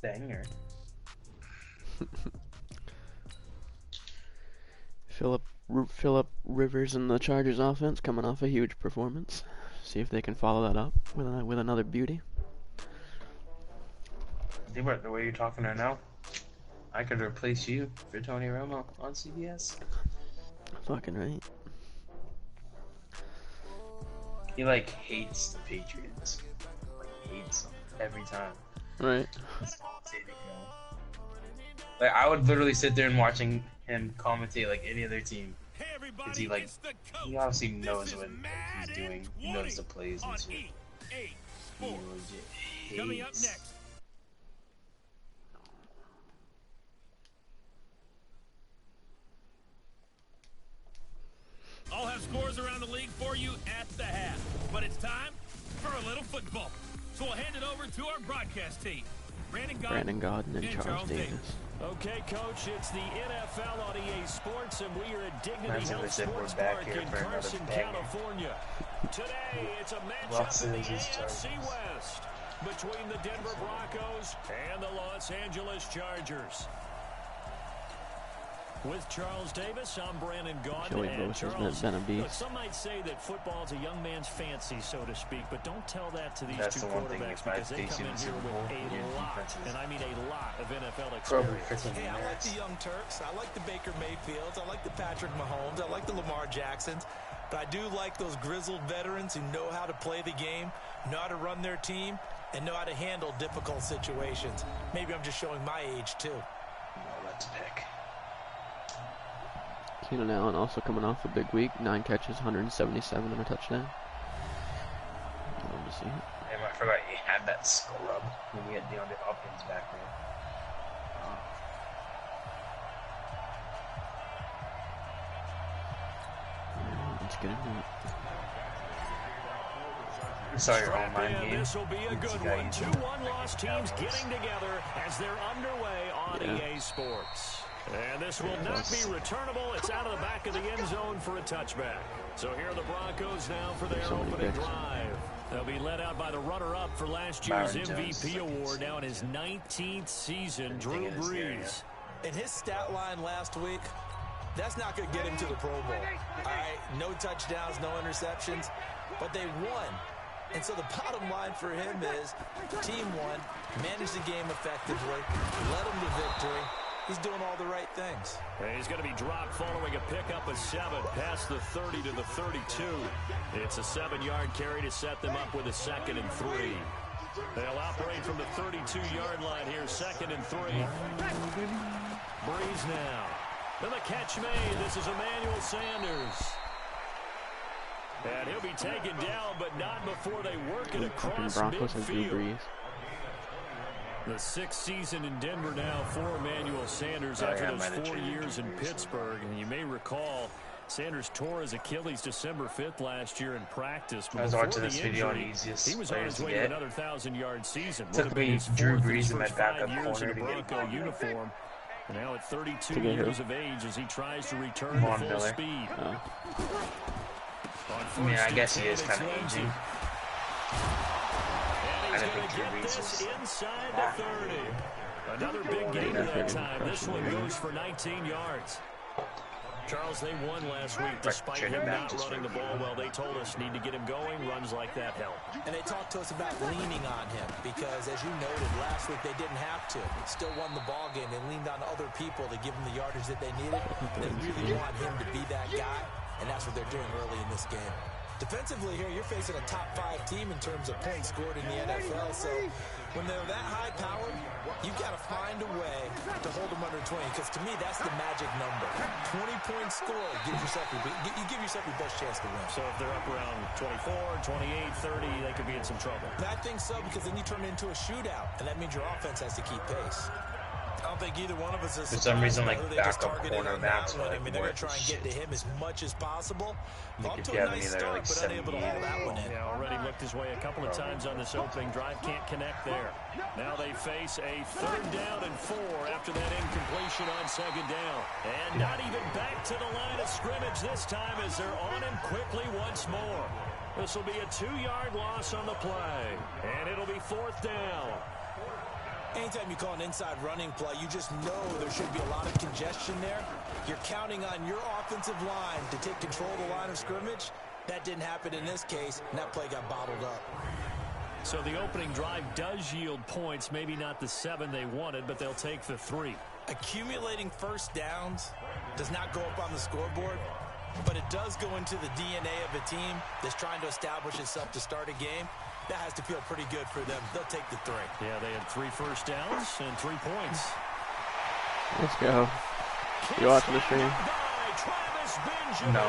Banger. Philip Rivers and the Chargers offense coming off a huge performance. See if they can follow that up with another beauty. The way you're talking right now, I could replace you for Tony Romo on CBS. Fucking right. He like hates the Patriots. Like hates them every time. Right. Like I would literally sit there and watching him commentate like any other team. Cause he obviously knows what he's doing. He knows the plays and shit. He legit hates. Coming up next. I'll have scores around the league for you at the half. But it's time for a little football. So we'll hand it over to our broadcast team. Brandon Gaudin and Charles Davis. Okay, Coach, it's the NFL on EA Sports, and we are at Dignity Health Sports Park in Carson, California. Today, it's a matchup in the AFC West between the Denver Broncos and the Los Angeles Chargers. With Charles Davis, I'm Brandon Gaudin. And Charles, look, some might say that football is a young man's fancy, so to speak, but don't tell that to these two quarterbacks because they come in here with a lot, and I mean a lot of NFL experience. Hey, I like the Young Turks. I like the Baker Mayfields. I like the Patrick Mahomes. I like the Lamar Jacksons. But I do like those grizzled veterans who know how to play the game, know how to run their team, and know how to handle difficult situations. Maybe I'm just showing my age, too. No, let's pick. Keenan Allen also coming off a big week. 9 catches, 177 and a touchdown. Love to see it. Damn, I forgot he had that scrub when we had DeAndre Hopkins back there. Let's get into it. Saw your online game. This will be a good one. 2 one-loss teams getting together as they're underway on EA Sports. And this will not be returnable. It's out of the back of the end zone for a touchback. So here are the Broncos now for their opening drive. They'll be led out by the runner-up for last year's MVP award, now in his 19th season, Drew Brees. In his stat line last week, that's not going to get him to the Pro Bowl. All right, no touchdowns, no interceptions, but they won. And so the bottom line for him is team won, managed the game effectively, led them to victory. He's doing all the right things. He's going to be dropped following a pickup of 7 past the 30 to the 32. It's a 7-yard carry to set them up with a 2nd and 3. They'll operate from the 32-yard line here, 2nd and 3. Brees now. And the catch made. This is Emmanuel Sanders. And he'll be taken down, but not before they work it across midfield. The 6th season in Denver now for Emmanuel Sanders after those 4 years in Pittsburgh. And you may recall, Sanders tore his Achilles December 5th last year in practice. But before the injury, he was on his way to another 1,000-yard season. Took me Drew Brees in my backup 5 years in a Bronco uniform. And now at 32 years of age as he tries to return to full speed. I mean, I guess he is kind of aging. He's going to get this inside the 30. Another big game at that time. This one goes for 19 yards. Charles, they won last week despite him not running the ball well. They told us need to get him going. Runs like that help. And they talked to us about leaning on him because, as you noted, last week they didn't have to. Still won the ball game. They leaned on other people to give them the yardage that they needed. They really want him to be that guy, and that's what they're doing early in this game. Defensively here, you're facing a top 5 team in terms of points scored in the NFL. So when they're that high powered, you've got to find a way to hold them under 20. Because to me, that's the magic number. 20-point score gives yourself you give yourself your best chance to win. So if they're up around 24, 28, 30, they could be in some trouble. I think so, because then you turn it into a shootout, and that means your offense has to keep pace. I don't think either one of us is for some reason like backup cornerbacks. I mean, they're going to try and get to him as much as possible. If you have any that are like 78 yeah, already looked his way a couple of times on this opening drive. Can't connect there. Now they face a 3rd down and 4 after that incompletion on 2nd down. And not even back to the line of scrimmage this time as they're on him quickly once more. This will be a 2-yard loss on the play. And it'll be 4th down. Anytime you call an inside running play, you just know there should be a lot of congestion there. You're counting on your offensive line to take control of the line of scrimmage. That didn't happen in this case, and that play got bottled up. So the opening drive does yield points, maybe not the 7 they wanted, but they'll take the 3. Accumulating first downs does not go up on the scoreboard, but it does go into the DNA of a team that's trying to establish itself to start a game. That has to feel pretty good for them. They'll take the 3. Yeah, they had 3 first downs and 3 points. Let's go. You watching the stream? No.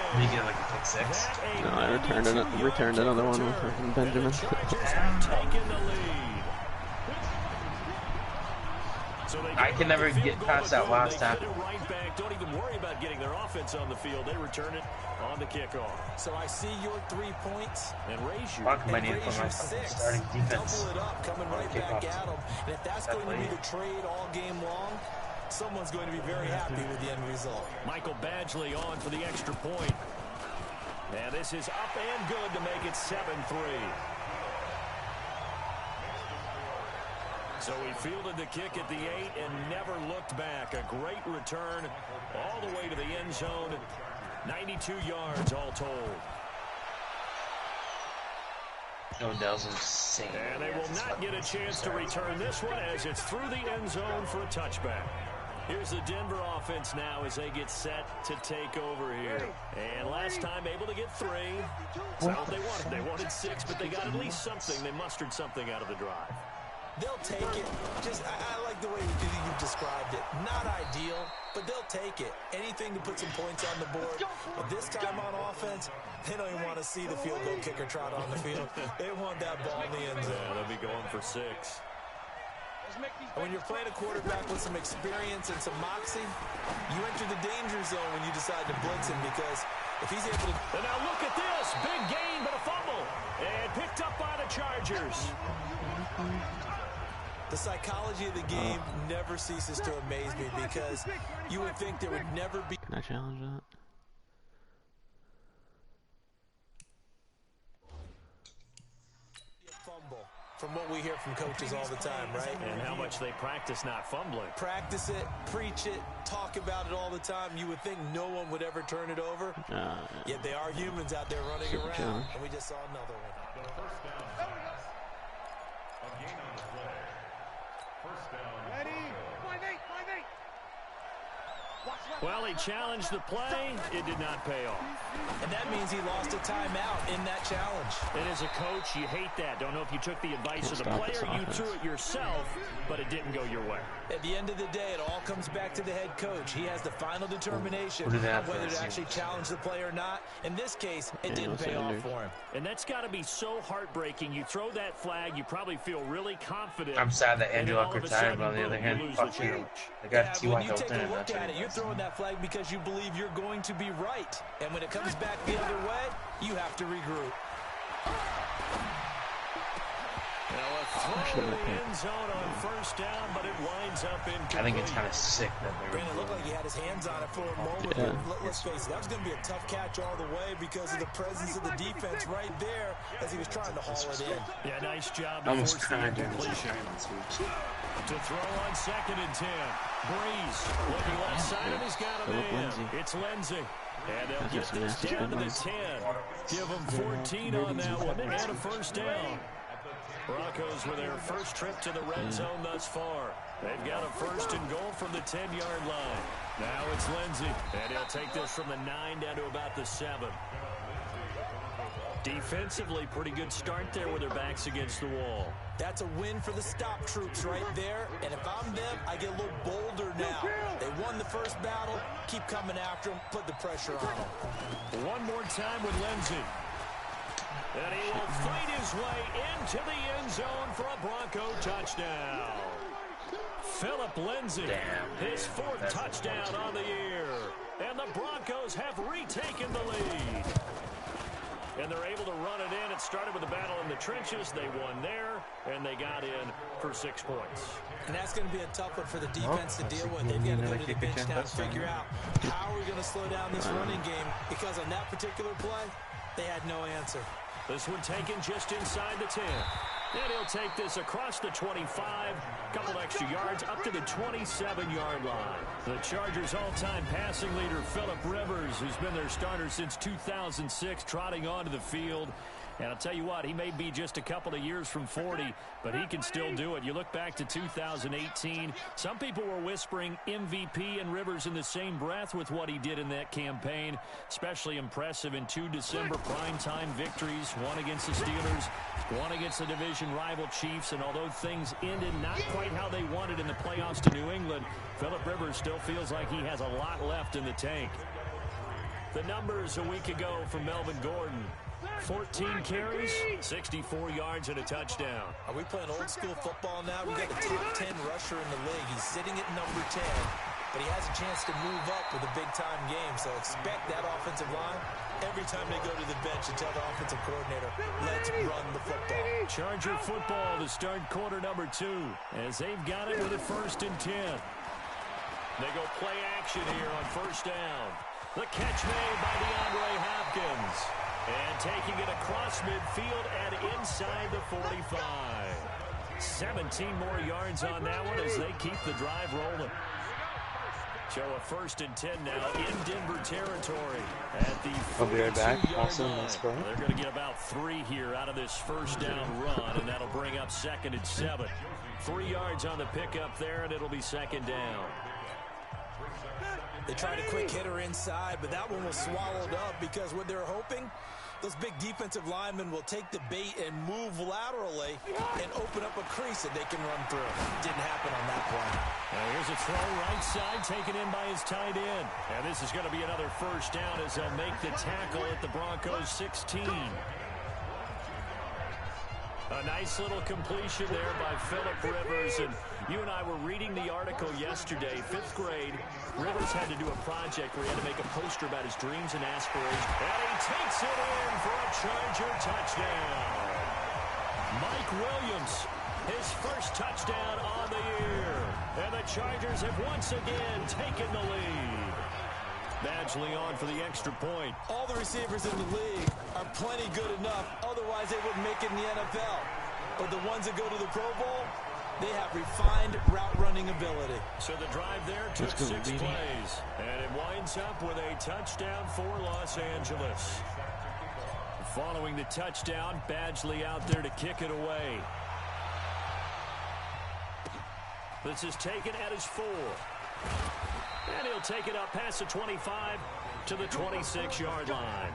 Did you get like a pick 6? No, I returned another one with freaking Benjamin. I can never get past that last tackle. Right back. Don't even worry about getting their offense on the field. They return it on the kickoff. So I see your 3 points. And raise your Fuck, I need to put my starting defense. Double it up, coming right back at them. And if that's going to be the trade all game long, someone's going to be very happy with the end result. Michael Badgley on for the extra point. And this is up and good to make it 7-3. So he fielded the kick at the 8 and never looked back. A great return all the way to the end zone. 92 yards all told. Odell's insane. And they will not get a chance to return this one as it's through the end zone for a touchback. Here's the Denver offense now as they get set to take over here. And last time able to get 3. Well, they wanted 6, but they got at least something. They mustered something out of the drive. They'll take it. I like the way you've described it. Not ideal, but they'll take it. Anything to put some points on the board. But this time on offense, they don't even want to see the field goal kicker trot on the field. They want that ball in the end zone. Yeah, they'll be going for 6. When you're playing a quarterback with some experience and some moxie, you enter the danger zone when you decide to blitz him, because if he's able to... And now look at this. Big gain, but a fumble. And picked up by the Chargers. The psychology of the game never ceases to amaze me, because you would think there would never be... Can I challenge that? a fumble from what we hear from coaches all the time, right? And how much they practice not fumbling. Practice it, preach it, talk about it all the time. You would think no one would ever turn it over. Yet they are humans out there running around. And we just saw another one. Well, he challenged the play. It did not pay off. And that means he lost a timeout in that challenge. And as a coach, you hate that. Don't know if you took the advice of the player, you threw it yourself, but it didn't go your way. At the end of the day, it all comes back to the head coach. He has the final determination of whether to actually challenge the play or not. In this case, it didn't pay off for him. And that's got to be so heartbreaking. You throw that flag, you probably feel really confident. I'm sad that Andrew Luck retired, but on the other hand, fuck you. I got T.Y. When you take a Hilton. look at it, you're throwing that flag because you believe you're going to be right. And when it comes back the other way, you have to regroup. Now a throw in the end zone on first down, but it winds up incomplete. I think it's kind of sick that they Brandon, it looked like he had his hands on it for a moment. Yeah. But let's face it, that was going to be a tough catch all the way because of the presence of the defense right there as he was trying to haul it in. Yeah, nice job to almost force the kind of incompletion. To throw on 2nd and 10. Breeze looking left side, and he's got a man. It's Lindsay. And they'll get this down to the 10. Give them 14 on that one and a first down. Broncos with their first trip to the red zone thus far. They've got a 1st and goal from the 10-yard line. Now it's Lindsay, and he'll take this from the 9 down to about the 7. Defensively, pretty good start there with their backs against the wall. That's a win for the stop troops right there. And if I'm them, I get a little bolder now. They won the first battle. Keep coming after them. Put the pressure on them. One more time with Lindsay. And he will fight his way into the end zone for a Bronco touchdown. Philip Lindsay, his 4th touchdown on the year. And the Broncos have retaken the lead. And they're able to run it in. It started with a battle in the trenches. They won there, and they got in for 6 points. And that's going to be a tough one for the defense to deal with. They've got to go to the bench now and figure out how are we going to slow down this running game, because on that particular play, they had no answer. This one taken just inside the 10. And he'll take this across the 25, couple extra yards, up to the 27-yard line. The Chargers' all-time passing leader, Phillip Rivers, who's been their starter since 2006, trotting onto the field. And I'll tell you what, he may be just a couple of years from 40, but he can still do it. You look back to 2018, some people were whispering MVP and Rivers in the same breath with what he did in that campaign. Especially impressive in 2 December primetime victories, one against the Steelers, one against the division rival Chiefs. And although things ended not quite how they wanted in the playoffs to New England, Phillip Rivers still feels like he has a lot left in the tank. The numbers a week ago from Melvin Gordon. 14 carries, 64 yards, and a touchdown. Are we playing old school football now? We got the top 10 rusher in the league. He's sitting at number 10, but he has a chance to move up with a big-time game. So expect that offensive line every time they go to the bench and tell the offensive coordinator, let's run the football. Charger football to start quarter number 2, as they've got it with a 1st and 10. They go play action here on 1st down. The catch made by DeAndre Hopkins. And taking it across midfield and inside the 45. 17 more yards on that one as they keep the drive rolling. So a 1st and 10 now in Denver territory at the 42-yard line. They're going to get about 3 here out of this 1st down run, and that'll bring up 2nd and 7. 3 yards on the pickup there, and it'll be 2nd down. They tried a quick hitter inside, but that one was swallowed up because what they're hoping, those big defensive linemen will take the bait and move laterally and open up a crease that they can run through. Didn't happen on that play. Now here's a throw right side taken in by his tight end. And this is going to be another 1st down as they'll make the tackle at the Broncos 16. A nice little completion there by Phillip Rivers. And you and I were reading the article yesterday, 5th grade. Rivers had to do a project where he had to make a poster about his dreams and aspirations. And he takes it in for a Charger touchdown. Mike Williams, his 1st touchdown on the year. And the Chargers have once again taken the lead. Badgley on for the extra point. All the receivers in the league are plenty good enough. Otherwise, they wouldn't make it in the NFL. But the ones that go to the Pro Bowl, they have refined route running ability. So the drive there took 6 plays. And it winds up with a touchdown for Los Angeles. Following the touchdown, Badgley out there to kick it away. This is taken at his 4. And he'll take it up past the 25 to the 26-yard line.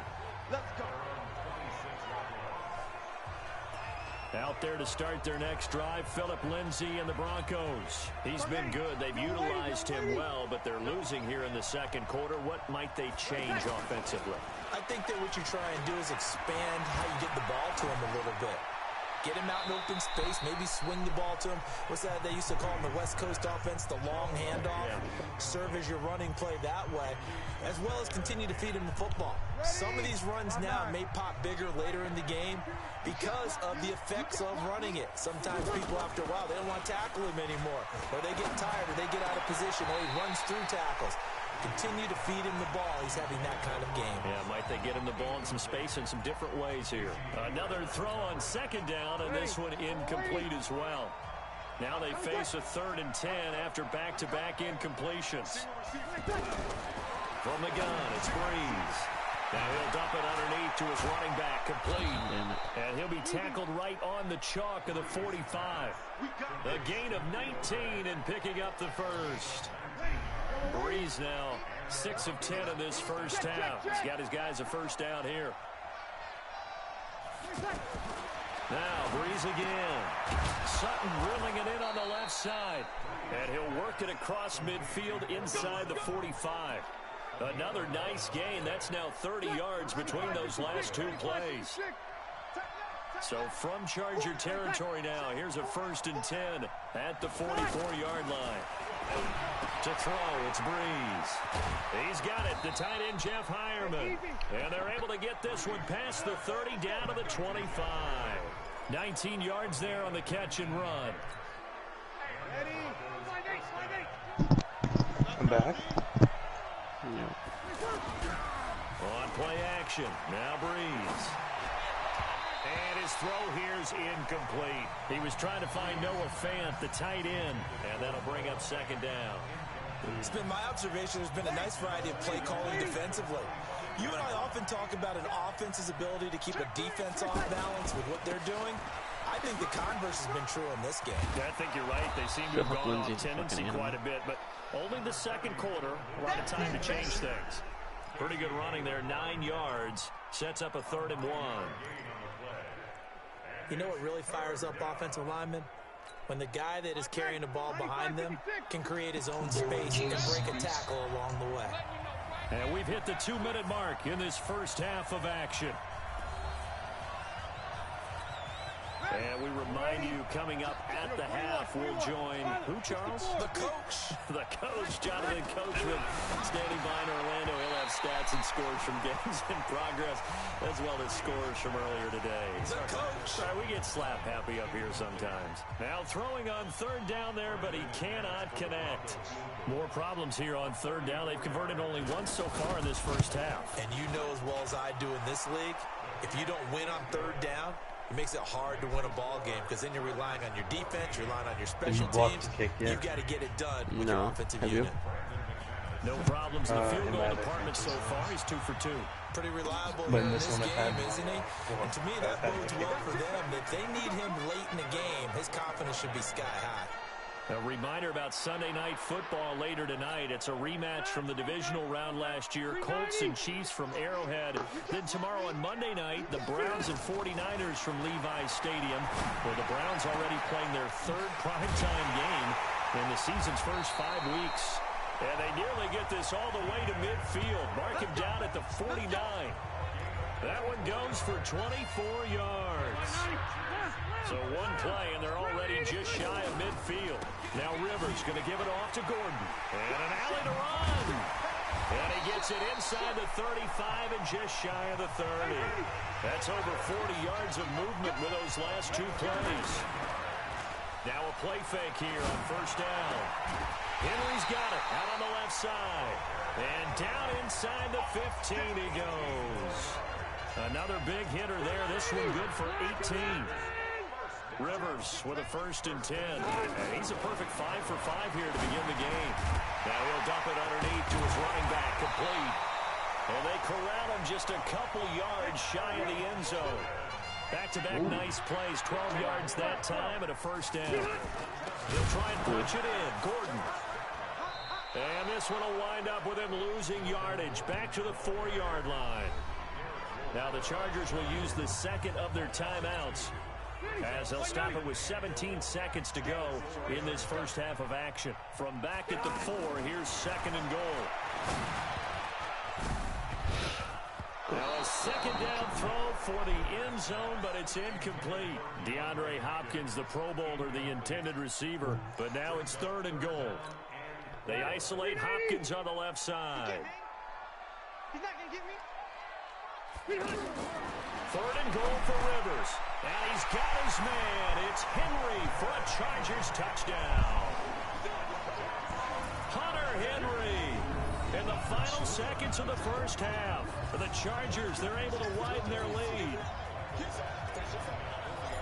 Out there to start their next drive, Phillip Lindsay and the Broncos. He's been good. They've utilized him well, but they're losing here in the 2nd quarter. What might they change offensively? I think that what you try and do is expand how you get the ball to him a little bit. Get him out in open space, maybe swing the ball to him. What's that they used to call in the West Coast offense, the long handoff? Yeah. Serve as your running play that way, as well as continue to feed him the football. Some of these runs now may pop bigger later in the game because of the effects of running it. Sometimes people, after a while, they don't want to tackle him anymore, or they get tired, or they get out of position, or he runs through tackles. Continue to feed him the ball. He's having that kind of game. Yeah, might they get him the ball in some space in some different ways here. Another throw on 2nd down, and this one incomplete as well. Now they face a 3rd and 10 after back-to-back incompletions. From the gun, it's Breeze. Now he'll dump it underneath to his running back, complete. And he'll be tackled right on the chalk of the 45. A gain of 19 and picking up the 1st. Breeze now 6 of 10 in this 1st half. He's got his guys a 1st down here. Now Breeze again. Sutton drilling it in on the left side. And he'll work it across midfield inside the 45. Another nice gain. That's now 30 yards between those last 2 plays. So from Charger territory now, here's a 1st and 10 at the 44-yard line. To throw, it's Breeze. He's got it, the tight end, Jeff Hireman. And they're able to get this one past the 30 down to the 25. 19 yards there on the catch and run. I'm back. On play action, now Breeze. And his throw here's incomplete. He was trying to find Noah Fant, the tight end, and that'll bring up second down. It's been my observation there's been a nice variety of play calling defensively. You and I often talk about an offense's ability to keep a defense off balance with what they're doing. I think the converse has been true in this game. I think you're right. They seem to have gone off tendency quite a bit, but only the second quarter, a lot of time to change things. Pretty good running there, 9 yards. Sets up a 3rd and 1. You know what really fires up offensive linemen? When the guy that is carrying the ball behind them can create his own space and break a tackle along the way. And we've hit the 2-minute mark in this first half of action. And we remind you, coming up at the half, we'll join who, Charles? The coach. The coach, Jonathan Coachman, standing by in Orlando. He'll have stats and scores from games in progress, as well as scores from earlier today. The coach. Sorry, we get slap happy up here sometimes. Now throwing on 3rd down there, but he cannot connect. More problems here on 3rd down. They've converted only once so far in this first half. And you know as well as I do in this league, if you don't win on 3rd down, it makes it hard to win a ball game because then you're relying on your defense, you're relying on your special teams. You've got to get it done with your offensive unit. No problems in the field goal department so far. He's 2 for 2. Pretty reliable in this game, isn't he? And to me, that bodes well for them. If they need him late in the game, his confidence should be sky high. A reminder about Sunday Night Football later tonight. It's a rematch from the divisional round last year. Colts and Chiefs from Arrowhead. Then tomorrow on Monday night, the Browns and 49ers from Levi's Stadium, where the Browns already playing their 3rd primetime game in the season's first 5 weeks. And they nearly get this all the way to midfield. Mark him down at the 49. That one goes for 24 yards. So one play, and they're already just shy of midfield. Now Rivers going to give it off to Gordon. And an alley to run. And he gets it inside the 35 and just shy of the 30. That's over 40 yards of movement with those last 2 plays. Now a play fake here on 1st down. Henry's got it out on the left side. And down inside the 15 he goes. Another big hitter there. This one good for 18. Rivers with a 1st and 10. And he's a perfect 5 for 5 here to begin the game. Now he'll dump it underneath to his running back, complete. And they corral him just a couple yards shy of the end zone. Back-to-back nice plays, 12 yards that time and a 1st down. He'll try and punch it in. Gordon. And this one will wind up with him losing yardage. Back to the 4-yard line. Now the Chargers will use the 2nd of their timeouts, as they'll stop it with 17 seconds to go in this first half of action. From back at the 4, here's 2nd and goal. Now a 2nd down throw for the end zone, but it's incomplete. DeAndre Hopkins, the Pro Bowler, the intended receiver, but now it's 3rd and goal. They isolate Hopkins on the left side. He's not going to get me. 3rd and goal for Rivers. And he's got his man. It's Henry for a Chargers touchdown. Hunter Henry in the final seconds of the first half. For the Chargers, they're able to widen their lead.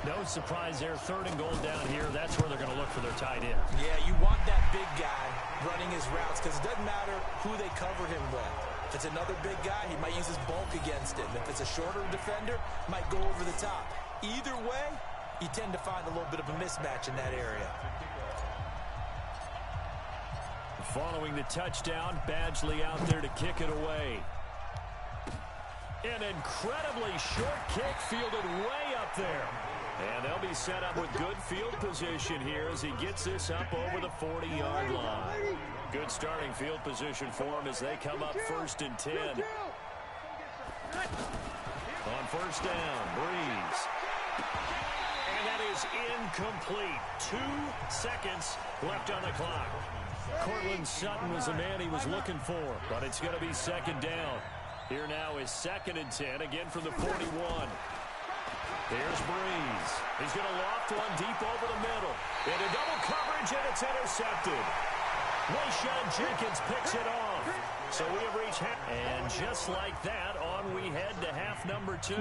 No surprise there. 3rd and goal down here. That's where they're going to look for their tight end. Yeah, you want that big guy running his routes because it doesn't matter who they cover him with. If it's another big guy, he might use his bulk against him. If it's a shorter defender, might go over the top. Either way, you tend to find a little bit of a mismatch in that area. Following the touchdown, Badgley out there to kick it away. An incredibly short kick fielded way up there. And they'll be set up with good field position here as he gets this up over the 40-yard line. Good starting field position for him as they come up 1st and 10. On 1st down, Breeze. And that is incomplete. 2 seconds left on the clock. Cortland Sutton was the man he was looking for, but it's going to be 2nd down. Here now is 2nd and 10, again from the 41. Here's Breeze. He's going to loft one deep over the middle. Into double coverage, and it's intercepted. Wayshawn Jenkins picks it off. So we have reached half. And just like that, on we head to half number 2.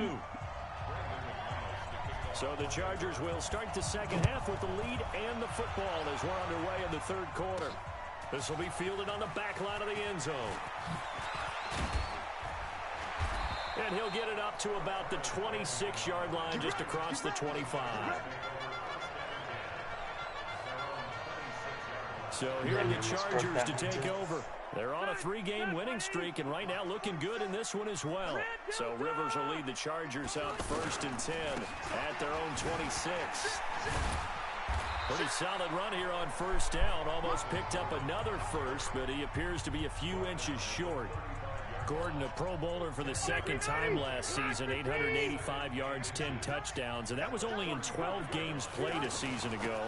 So the Chargers will start the second half with the lead and the football as we're underway in the third quarter. This will be fielded on the back line of the end zone. And he'll get it up to about the 26-yard line, just across the 25. So here are the Chargers to take over. They're on a 3-game winning streak, and right now looking good in this one as well. So Rivers will lead the Chargers up 1st and 10 at their own 26. Pretty solid run here on 1st down. Almost picked up another first, but he appears to be a few inches short. Gordon, a Pro Bowler for the 2nd time last season, 885 yards, 10 touchdowns, and that was only in 12 games played a season ago.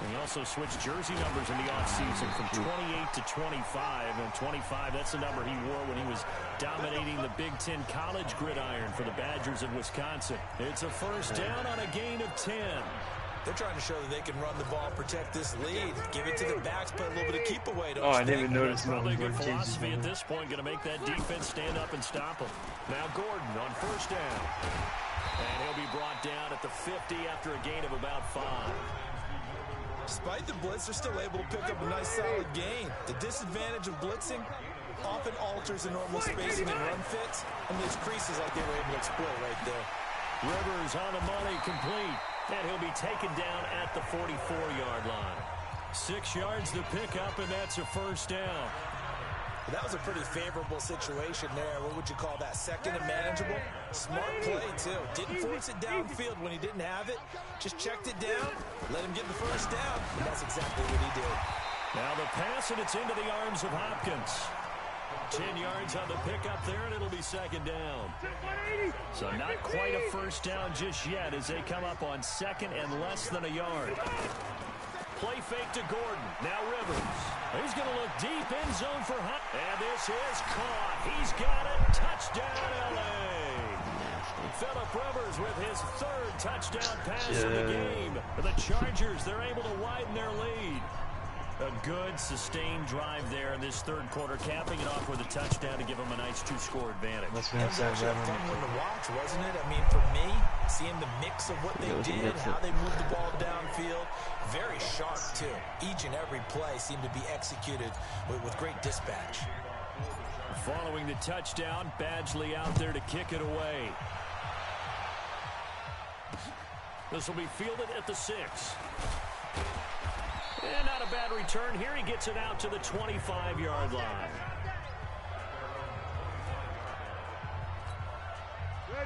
And he also switched jersey numbers in the offseason from 28 to 25. And 25, that's the number he wore when he was dominating the Big Ten college gridiron for the Badgers of Wisconsin. It's a 1st down on a gain of 10. They're trying to show that they can run the ball, protect this lead, give it to the backs, play a little bit of keep away. Oh, I didn't even notice. Probably a good philosophy at this point, going to make that defense stand up and stop them. Now Gordon on 1st down. And he'll be brought down at the 50 after a gain of about 5. Despite the blitz, they're still able to pick up a nice solid gain. The disadvantage of blitzing often alters the normal spacing and run fits, and there's creases like they were able to exploit right there. Rivers on the money, complete. And he'll be taken down at the 44-yard line. 6 yards to pick up, and that's a 1st down. That was a pretty favorable situation there. What would you call that? 2nd and manageable? Smart play, too. Didn't force it downfield when he didn't have it. Just checked it down, let him get the 1st down, and that's exactly what he did. Now the pass, and it's into the arms of Hopkins. 10 yards on the pickup there, and it'll be 2nd down. So not quite a 1st down just yet as they come up on 2nd and less than a yard. Play fake to Gordon. Now Rivers. He's going to look deep in zone for Hunt. And this is caught. He's got it. Touchdown, L.A. Phillip Rivers with his 3rd touchdown pass of the game. The Chargers, they're able to widen their lead. A good, sustained drive there in this 3rd quarter, capping it off with a touchdown to give them a nice 2-score advantage. That was actually a fun one to watch, wasn't it? I mean, for me, seeing the mix of what they did, how they moved the ball downfield, very sharp, too. Each and every play seemed to be executed with great dispatch. Following the touchdown, Badgley out there to kick it away. This will be fielded at the 6. And not a bad return here. He gets it out to the 25-yard line.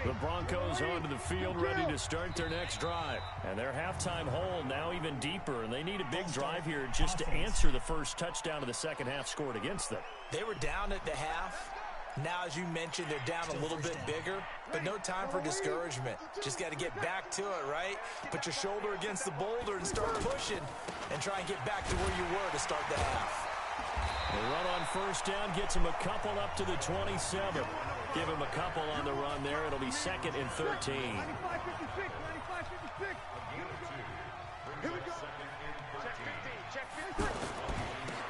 The Broncos onto the field, ready to start their next drive. And their halftime hole now even deeper, and they need a big drive here just to answer the first touchdown of the second half scored against them. They were down at the half. Now, as you mentioned, they're down a little bit bigger, but no time for discouragement. Just got to get back to it, right? Put your shoulder against the boulder and start pushing and try and get back to where you were to start the half. The run on 1st down gets him a couple up to the 27. Give him a couple on the run there. It'll be 2nd and 13.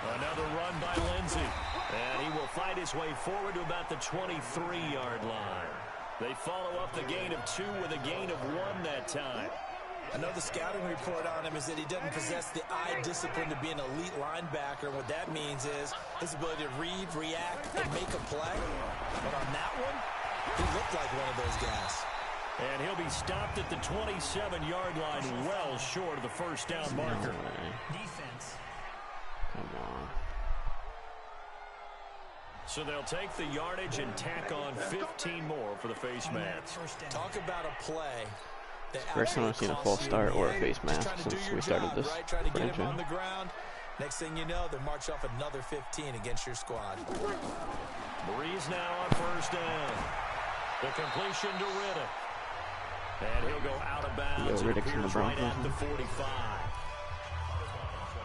Another run by Lindsey. And he will fight his way forward to about the 23-yard line. They follow up the gain of 2 with a gain of 1 that time. I know the scouting report on him is that he doesn't possess the eye discipline to be an elite linebacker. What that means is his ability to read, react, and make a play. But on that one, he looked like one of those guys. And he'll be stopped at the 27-yard line, well short of the 1st down marker. Defense. Come on. So they'll take the yardage and tack on 15 more for the face mask. Talk about a play. First time I've seen a full start or a face mask since we started this Trying to get him franchise. on the ground. Next thing you know, they march off another 15 against your squad. Breeze now on 1st down. The completion to Riddick. And he'll go out of bounds. Yo, Riddick's from the Right Broncos. at the 45.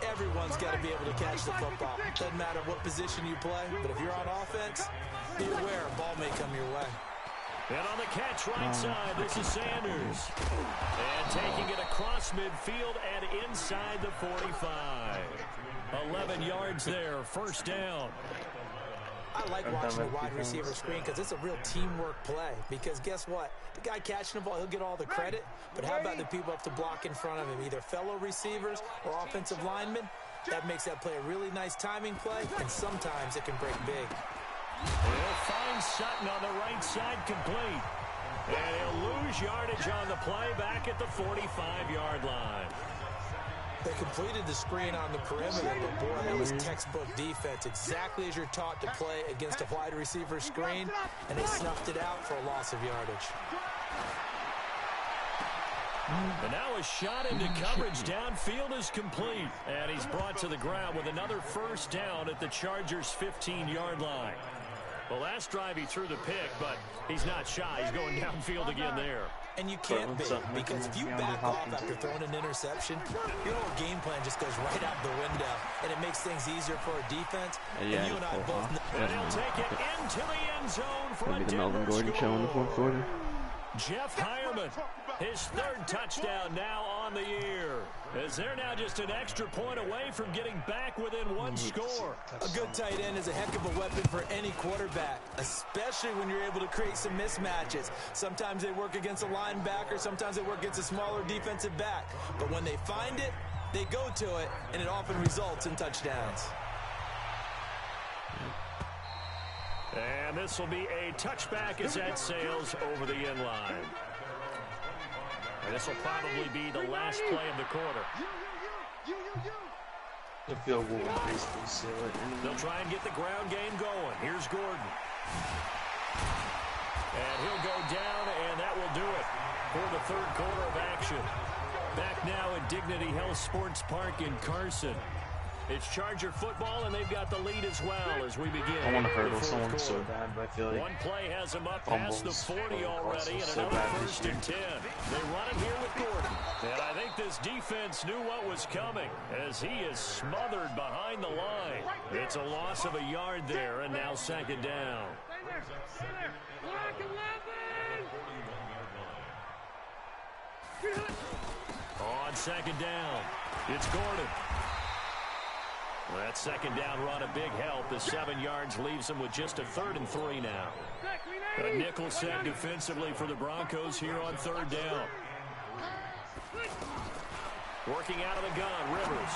Everyone's got to be able to catch the football. Doesn't matter what position you play, but if you're on offense, be aware a ball may come your way. And on the catch right side, this is Sanders. And taking it across midfield and inside the 45. 11 yards there, 1st down. I like watching the wide receiver screen because it's a real teamwork play. Because guess what? The guy catching the ball, he'll get all the credit. But how about the people up to block in front of him, either fellow receivers or offensive linemen? That makes that play a really nice timing play, and sometimes it can break big. He'll find Sutton on the right side complete. And he'll lose yardage on the play back at the 45-yard line. They completed the screen on the perimeter, but boy, that was textbook defense, exactly as you're taught to play against a wide receiver screen, and they snuffed it out for a loss of yardage. And now a shot into coverage downfield is complete, and he's brought to the ground with another first down at the Chargers' 15-yard line. Well, last drive he threw the pick, but he's not shy. He's going downfield again there. And you can't be, because if you back off after throwing an interception, your whole game plan just goes right out the window, and it makes things easier for our defense. Yeah, and you and I both know. And he'll take it into the end zone for maybe a the Melvin Denver Gordon show in the fourth quarter. Jeff Hireman, his third touchdown now on the year, as they're now just an extra point away from getting back within one score. A good tight end is a heck of a weapon for any quarterback, especially when you're able to create some mismatches. Sometimes they work against a linebacker, sometimes they work against a smaller defensive back. But when they find it, they go to it, and it often results in touchdowns. And this will be a touchback as that sails over the end line. And this will probably be the last play of the quarter. The field goal will basically seal it. They'll try and get the ground game going. Here's Gordon. And he'll go down, and that will do it for the third quarter of action. Back now at Dignity Health Sports Park in Carson. It's Charger football, and they've got the lead as well as we begin. I want to hurdle someone so bad, but I feel like one play has them up past the 40 already, and another first and 10. They run it here with Gordon. And I think this defense knew what was coming as he is smothered behind the line. It's a loss of a yard there, and now second down. On second down, it's Gordon. Well, that second down run a big help. The 7 yards leaves them with just a 3rd and 3 now. A nickel set defensively for the Broncos here on third down. Working out of the gun, Rivers.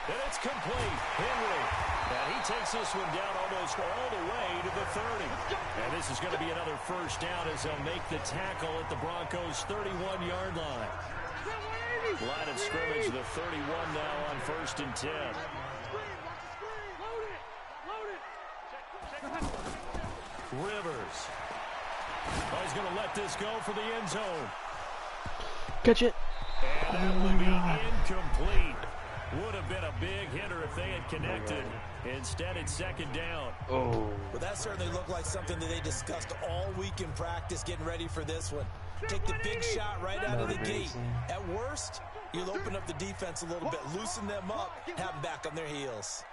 And it's complete. Henry. And he takes this one down almost all the way to the 30. And this is going to be another first down as they'll make the tackle at the Broncos' 31-yard line. Line of scrimmage, the 31 now on 1st and 10. Rivers. Oh, he's going to let this go for the end zone. Catch it. And that will be incomplete. Would have been a big hitter if they had connected. Instead, it's second down. Oh. Well, that certainly looked like something that they discussed all week in practice, getting ready for this one. Take the big shot right out of the gate. At worst, you'll open up the defense a little bit, loosen them up, have them back on their heels.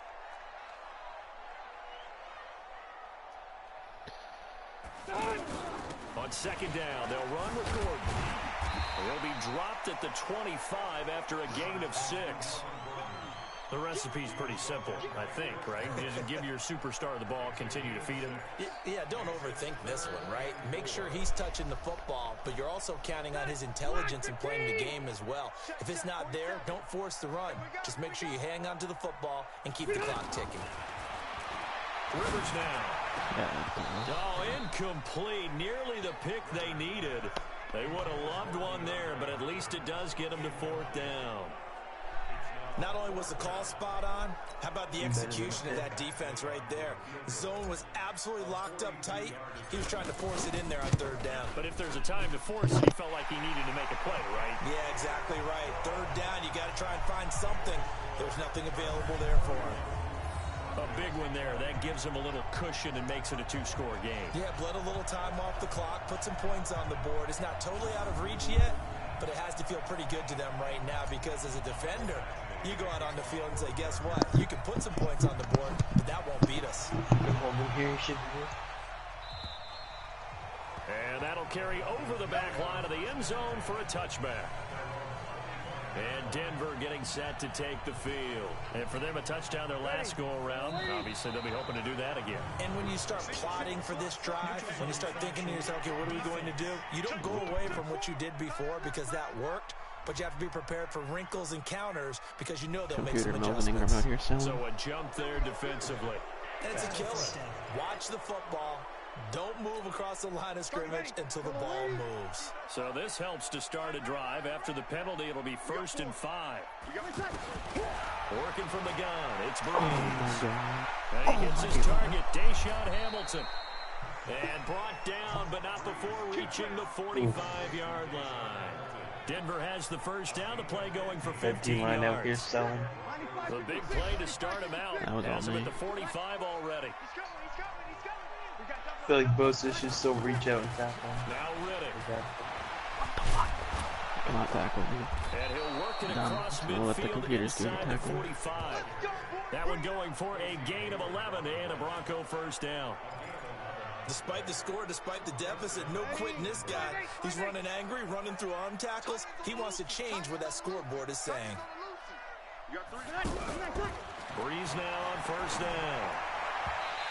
On second down, they'll run with Gordon. They'll be dropped at the 25 after a gain of 6. The recipe's pretty simple, I think, right? You just give your superstar the ball, continue to feed him. Yeah, don't overthink this one, right? Make sure he's touching the football, but you're also counting on his intelligence in playing the game as well. If it's not there, don't force the run. Just make sure you hang on to the football and keep the clock ticking. Rivers now. Oh, incomplete. Nearly the pick they needed. They would have loved one there, but at least it does get them to 4th down. Not only was the call spot on, how about the execution of that defense right there? The zone was absolutely locked up tight. He was trying to force it in there on 3rd down. But if there's a time to force it, he felt like he needed to make a play, right? Yeah, exactly right. 3rd down, you got to try and find something. There's nothing available there for him. A big one there. That gives him a little cushion and makes it a 2-score game. Yeah, bled a little time off the clock, put some points on the board. It's not totally out of reach yet, but it has to feel pretty good to them right now because as a defender, you go out on the field and say, guess what? You can put some points on the board, but that won't beat us. And that'll carry over the back line of the end zone for a touchback. And Denver getting set to take the field. And for them, a touchdown their last go-around. Obviously, they'll be hoping to do that again. And when you start plotting for this drive, when you start thinking to yourself, okay, what are we going to do? You don't go away from what you did before because that worked. But you have to be prepared for wrinkles and counters because you know they'll make some adjustments. Out here selling. So a jump there defensively. And it's a killer. Watch the football. Don't move across the line of scrimmage until the ball moves. So this helps to start a drive. After the penalty, it'll be 1st and 5. Working from the gun, it's Breeze. And he gets his target, Deshaun Hamilton. And brought down, but not before reaching the 45-yard line. Denver has the first down. The play going for 15 yards. Out here selling. The big play to start him out. Has him at the 45 already. I feel like Bosa should still reach out and tackle him. Now Riddick. Not tackle me. And he'll work it across midfield inside the 45. That one going for a gain of 11 and a Bronco first down. Despite the score, despite the deficit, no quitting this guy. He's running angry, running through arm tackles. He wants to change what that scoreboard is saying. Breeze now on first down.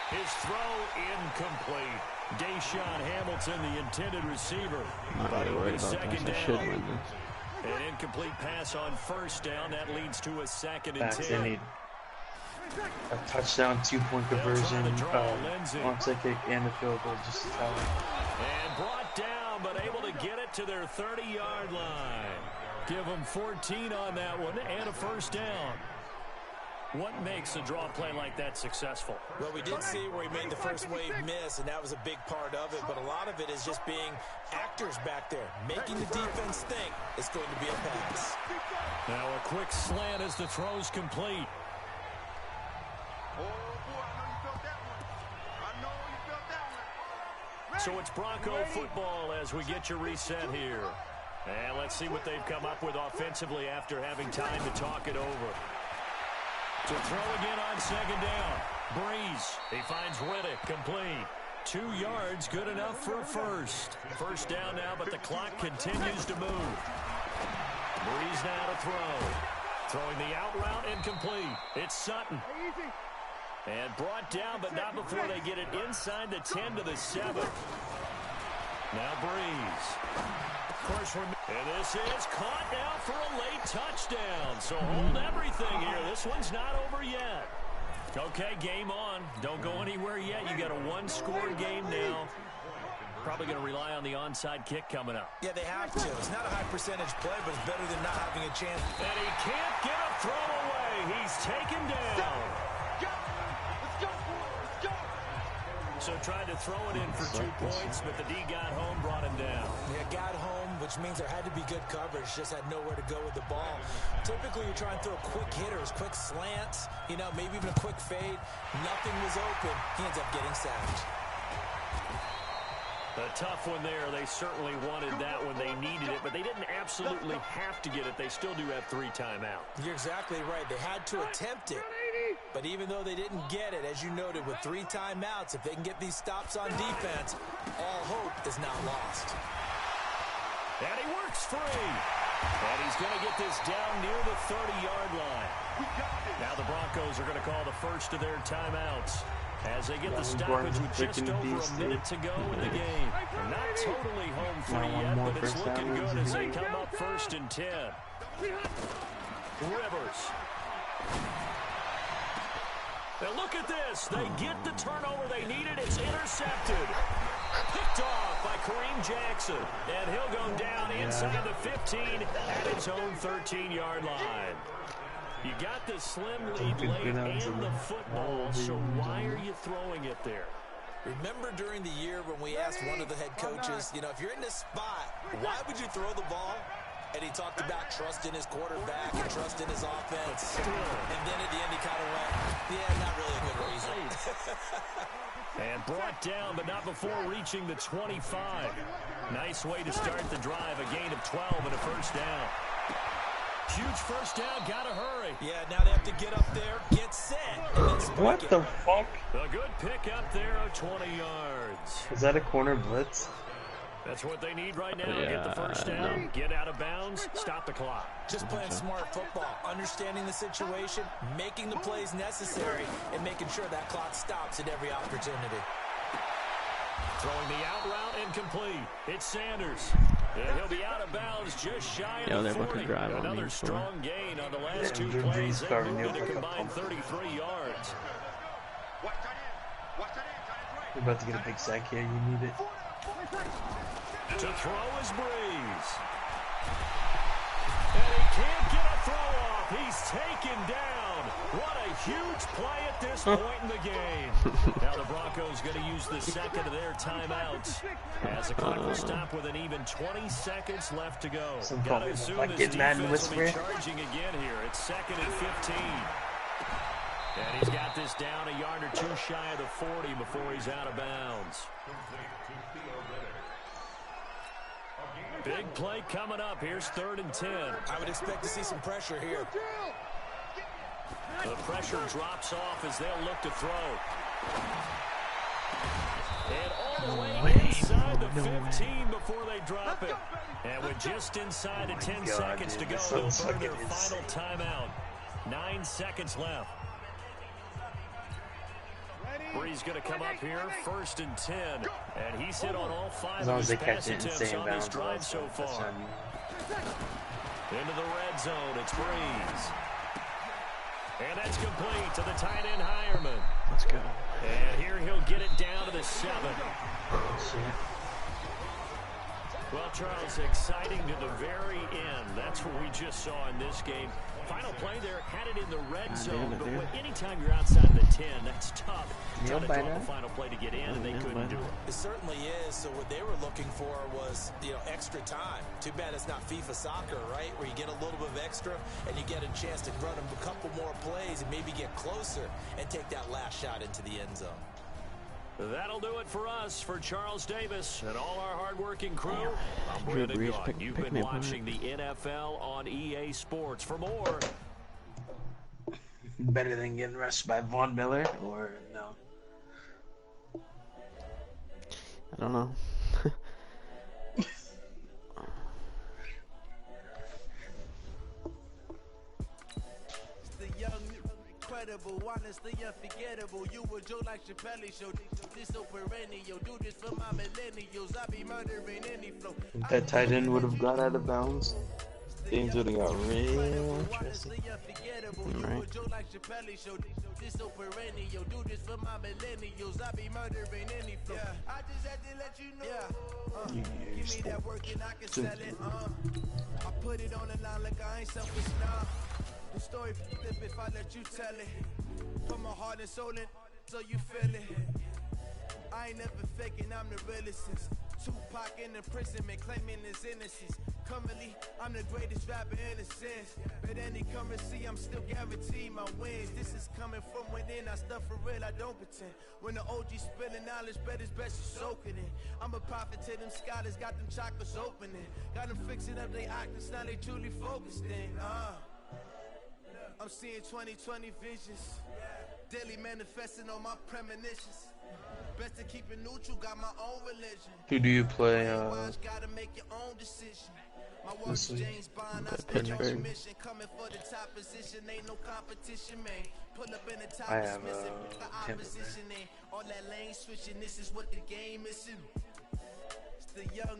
His throw incomplete. Deshaun Hamilton, the intended receiver. Not really worried about this. I should win this. An incomplete pass on first down. That leads to a 2nd and 10. They need a touchdown, 2-point conversion, onside kick, and a field goal just to tell them. And brought down, but able to get it to their 30-yard line. Give them 14 on that one and a first down. What makes a draw play like that successful? Well, we did see where he made the first wave miss, and that was a big part of it. But a lot of it is just being actors back there, making the defense think it's going to be a pass. Now a quick slant as the throw's complete. So it's Bronco football as we get you reset here. And let's see what they've come up with offensively after having time to talk it over. To throw again on 2nd down. Breeze. He finds Riddick complete. 2 yards, good enough for a first. First down now, but the clock continues to move. Breeze now to throw. Throwing the out route incomplete. It's Sutton. And brought down, but not before they get it inside the 10 to the 7. Now Breeze. Of course, and this is caught now for a late touchdown. So hold everything here. This one's not over yet. Okay, game on. Don't go anywhere yet. You got a 1-score game now. Probably going to rely on the onside kick coming up. Yeah, they have to. It's not a high percentage play, but it's better than not having a chance. And he can't get a throw away. He's taken down. So tried to throw it in for 2 points, but the D got home, brought him down. Yeah, got home, which means there had to be good coverage. Just had nowhere to go with the ball. Typically, you try and throw quick hitters, quick slants, you know, maybe even a quick fade. Nothing was open. He ends up getting sacked. A tough one there. They certainly wanted that when they needed it, but they didn't absolutely have to get it. They still do have 3 timeouts. You're exactly right. They had to attempt it. But even though they didn't get it, as you noted, with 3 timeouts, if they can get these stops on defense, all hope is not lost. And he works free. And he's going to get this down near the 30-yard line. Now the Broncos are going to call the first of their timeouts as they get the stoppage with just over a minute to go in the game. Not totally home free yet, but it's looking good as they come up 1st and 10. Rivers. Now look at this. They get the turnover they needed. It's intercepted. Picked off by Kareem Jackson. And he'll go down inside the 15 at his own 13-yard line. You got the slim lead late and the football, so why are you throwing it there? Remember during the year when we asked one of the head coaches, you know, if you're in this spot, why would you throw the ball? And he talked about trust in his quarterback and trust in his offense. And then at the end he kind of went, yeah, not really a good reason. And brought down, but not before reaching the 25. Nice way to start the drive, a gain of 12 and a first down. Huge first down, gotta hurry. Yeah, now they have to get up there, get set, and then spike What the fuck? A good pick up there of 20 yards. Is that a corner blitz? That's what they need right now. Get the first down, get out of bounds, stop the clock. Just playing smart football, understanding the situation, making the plays necessary, and making sure that clock stops at every opportunity. Throwing the out route incomplete. It's Sanders. And he'll be out of bounds just shy of the 40. Another strong gain on the last two plays. They moved to a combined 33 yards. You're about to get a big sack here. You need it. To throw is Breeze. And he can't get a throw off. He's taken down. What a huge play at this point in the game. Now the Broncos going to use the second of their timeouts as the clock will stop with an even 20 seconds left to go. Got to assume this defense will be charging again here. It's 2nd and 15. And he's got this down a yard or two shy of the 40 before he's out of bounds. Big play coming up. Here's 3rd and 10. I would expect to see some pressure here. The pressure drops off as they'll look to throw. And all the way inside the 15 before they drop it. And with just inside of 10 seconds to go, they'll burn their final timeout. 9 seconds left. Breeze going to come up here, 1st and 10. And he's hit on all 5 of his pass attempts on this drive so far. Into the red zone, it's Breeze. And that's complete to the tight end, Hireman. Let's go. And here he'll get it down to the 7. Well, Charles, exciting to the very end. That's what we just saw in this game. Final play there, had it in the red zone, but anytime you're outside the 10, that's tough. Trying to draw the final play to get in, and they couldn't do it. It certainly is. So what they were looking for was, extra time. Too bad it's not FIFA soccer, right, where you get a little bit of extra and you get a chance to run a couple more plays and maybe get closer and take that last shot into the end zone. That'll do it for us, for Charles Davis and all our hardworking crew. I'm Brandon Gaughan. You've been watching the NFL on EA Sports. For more. Better than getting rushed by Von Miller, or no? I don't know. Honestly unforgettable. You were Joe like Chappelle show. This so perennial. Do this for my millennials. I be murdering any flow. If that tight end would have got out of bounds, things would have got real interesting. Right. This so perennial. Do this for my millennials. I be murdering any flow. I just had to let you know. Give me that work and I can sell it. I put it on the line like I ain't selfish now. The story flip if I let you tell it. Put my heart and soul in so you feel it. I ain't never faking, I'm the realest since Tupac in imprisonment, claiming his innocence. Currently, I'm the greatest rapper in a sense. But any currency, I'm still guaranteed my wins. This is coming from within, I stuff for real, I don't pretend. When the OG spilling knowledge, bet it's best you soak it in. I'm a prophet to them scholars, got them chakras opening. Got them fixing up they octaves, now they truly focused in. I'm seeing 2020 visions. Daily manifesting on my premonitions. Best to keep it neutral, got my own religion. Who do you play Gotta make your own decision. My work is James Bond, I spent your mission. Coming for the top position, ain't no competition, man. Pull up in the top, I have the opposition ain't all that lane switching. This is what the game is. It's the young